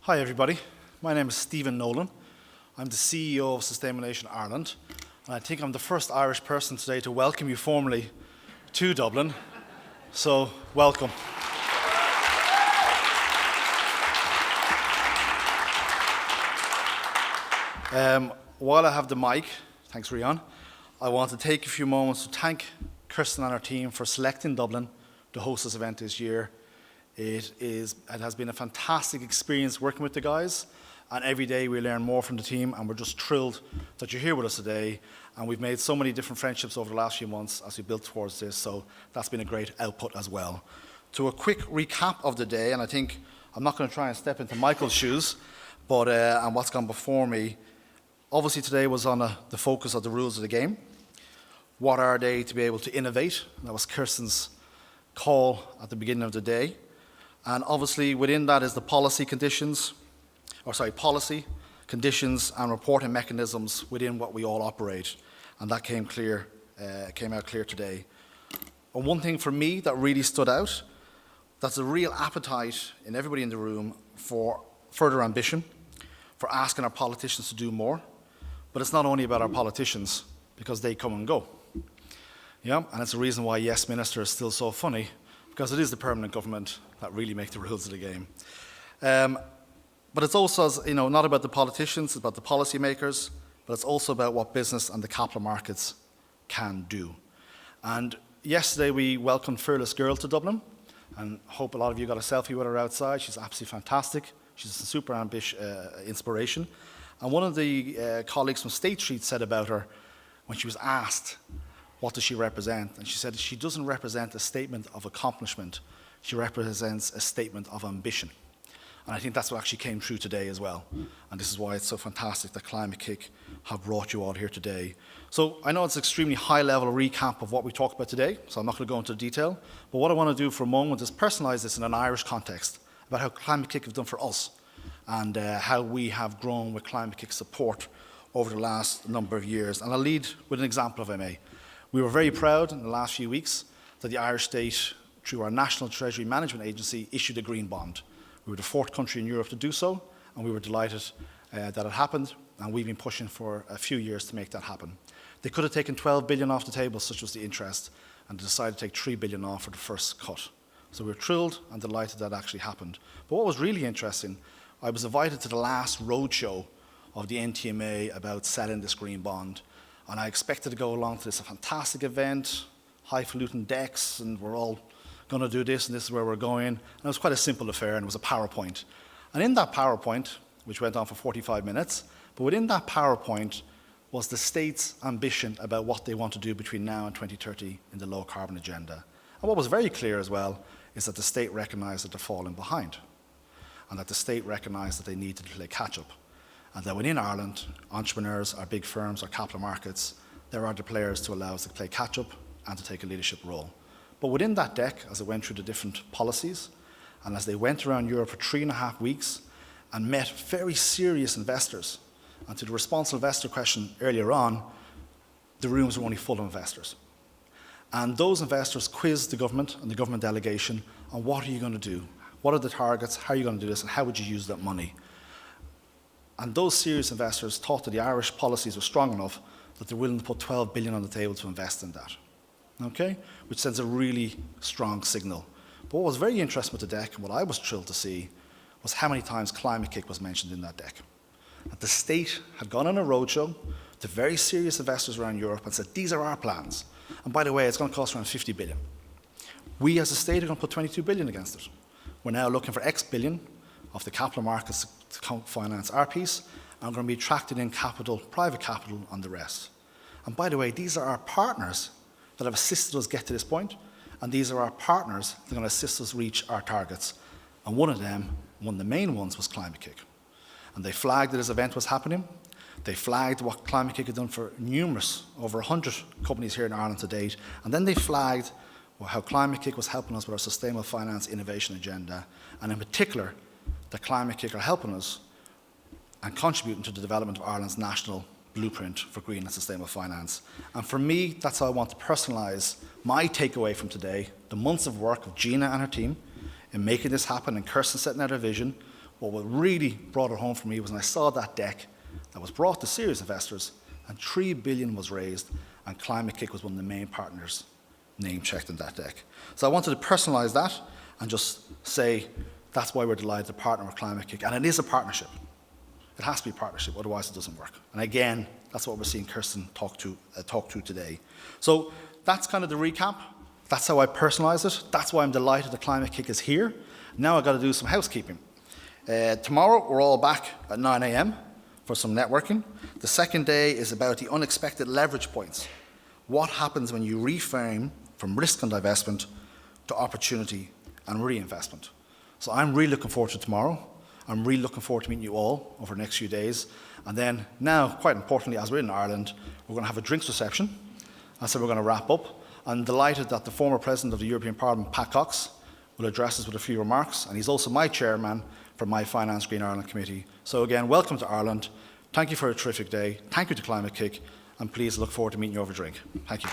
Hi everybody, my name is Stephen Nolan. I'm the CEO of Sustainability Ireland, and I think I'm the first Irish person today to welcome you formally to Dublin. So, welcome. While I have the mic, thanks Rian, I want to take a few moments to thank Kirsten and our team for selecting Dublin to host this event this year. It has been a fantastic experience working with the guys, and every day we learn more from the team, and we're just thrilled that you're here with us today. And we've made so many different friendships over the last few months as we built towards this, so that's been a great output as well. To a quick recap of the day, and I think I'm not going to try and step into Michael's shoes, but and what's gone before me. Obviously today was on the focus of the rules of the game. What are they to be able to innovate? That was Kirsten's call at the beginning of the day. And obviously within that is the policy, conditions and reporting mechanisms within what we all operate. And that came out clear today. And one thing for me that really stood out, that's a real appetite in everybody in the room for further ambition, for asking our politicians to do more. But it's not only about our politicians, because they come and go. Yeah, and it's the reason why Yes Minister is still so funny, because it is the permanent government that really make the rules of the game. But it's also, not about the politicians, it's about the policymakers, but it's also about what business and the capital markets can do. And yesterday we welcomed Fearless Girl to Dublin, and hope a lot of you got a selfie with her outside. She's absolutely fantastic. She's a super ambitious inspiration. And one of the colleagues from State Street said about her, when she was asked, what does she represent? And she said she doesn't represent a statement of accomplishment. She represents a statement of ambition. And I think that's what actually came through today as well. And this is why it's so fantastic that Climate-KIC have brought you all here today. So I know it's an extremely high-level recap of what we talked about today, so I'm not going to go into detail. But what I want to do for a moment is personalize this in an Irish context, about how Climate-KIC have done for us, and how we have grown with Climate-KIC support over the last number of years. And I'll lead with an example, if I may. We were very proud in the last few weeks that the Irish state, through our National Treasury Management Agency, issued a green bond. We were the fourth country in Europe to do so, and we were delighted that it happened, and we've been pushing for a few years to make that happen. They could have taken 12 billion off the table, such was the interest, and they decided to take 3 billion off for the first cut. So we were thrilled and delighted that actually happened. But what was really interesting, I was invited to the last roadshow of the NTMA about selling this green bond, and I expected to go along to this fantastic event, highfalutin decks, and we're all going to do this, and this is where we're going. And it was quite a simple affair, and it was a PowerPoint. And in that PowerPoint, which went on for 45 minutes, but within that PowerPoint was the state's ambition about what they want to do between now and 2030 in the low carbon agenda. And what was very clear as well is that the state recognised that they're falling behind, and that the state recognised that they needed to play catch-up. And that within Ireland, entrepreneurs, our big firms, our capital markets, there are the players to allow us to play catch-up and to take a leadership role. But within that deck, as it went through the different policies, and as they went around Europe for 3.5 weeks and met very serious investors, and to the responsible investor question earlier on, the rooms were only full of investors. And those investors quizzed the government and the government delegation on what are you going to do? What are the targets? How are you going to do this? And how would you use that money? And those serious investors thought that the Irish policies were strong enough that they're willing to put 12 billion on the table to invest in that. Okay? Which sends a really strong signal. But what was very interesting with the deck, and what I was thrilled to see, was how many times Climate-KIC was mentioned in that deck. That the state had gone on a roadshow to very serious investors around Europe and said, these are our plans. And by the way, it's going to cost around 50 billion. We as a state are going to put 22 billion against it. We're now looking for X billion of the capital markets to finance our piece, and we're going to be attracting in capital, private capital, on the rest. And by the way, these are our partners that have assisted us get to this point, and these are our partners that are going to assist us reach our targets. And one of the main ones was Climate-KIC. And they flagged that this event was happening. They flagged what Climate-KIC had done for numerous, over 100 companies here in Ireland to date. And then they flagged how Climate-KIC was helping us with our sustainable finance innovation agenda, and in particular, that Climate-KIC are helping us and contributing to the development of Ireland's national blueprint for green and sustainable finance. And for me, that's how I want to personalise my takeaway from today, the months of work of Gina and her team in making this happen, and Kirsten setting out her vision, what really brought it home for me was when I saw that deck that was brought to serious investors, and $3 billion was raised, and Climate-KIC was one of the main partners name-checked in that deck. So I wanted to personalise that and just say that's why we're delighted to partner with Climate-KIC, and it is a partnership. It has to be a partnership, otherwise it doesn't work. And again, that's what we're seeing Kirsten talk to today. So that's kind of the recap. That's how I personalise it. That's why I'm delighted that Climate-KIC is here. Now I've got to do some housekeeping. Tomorrow, we're all back at 9 a.m. for some networking. The second day is about the unexpected leverage points. What happens when you reframe from risk and divestment to opportunity and reinvestment? So I'm really looking forward to tomorrow. I'm really looking forward to meeting you all over the next few days. And then now, quite importantly, as we're in Ireland, we're going to have a drinks reception. And so we're going to wrap up. I'm delighted that the former President of the European Parliament, Pat Cox, will address us with a few remarks. And he's also my chairman for my Finance Green Ireland Committee. So again, welcome to Ireland. Thank you for a terrific day. Thank you to Climate-KIC. And please look forward to meeting you over a drink. Thank you.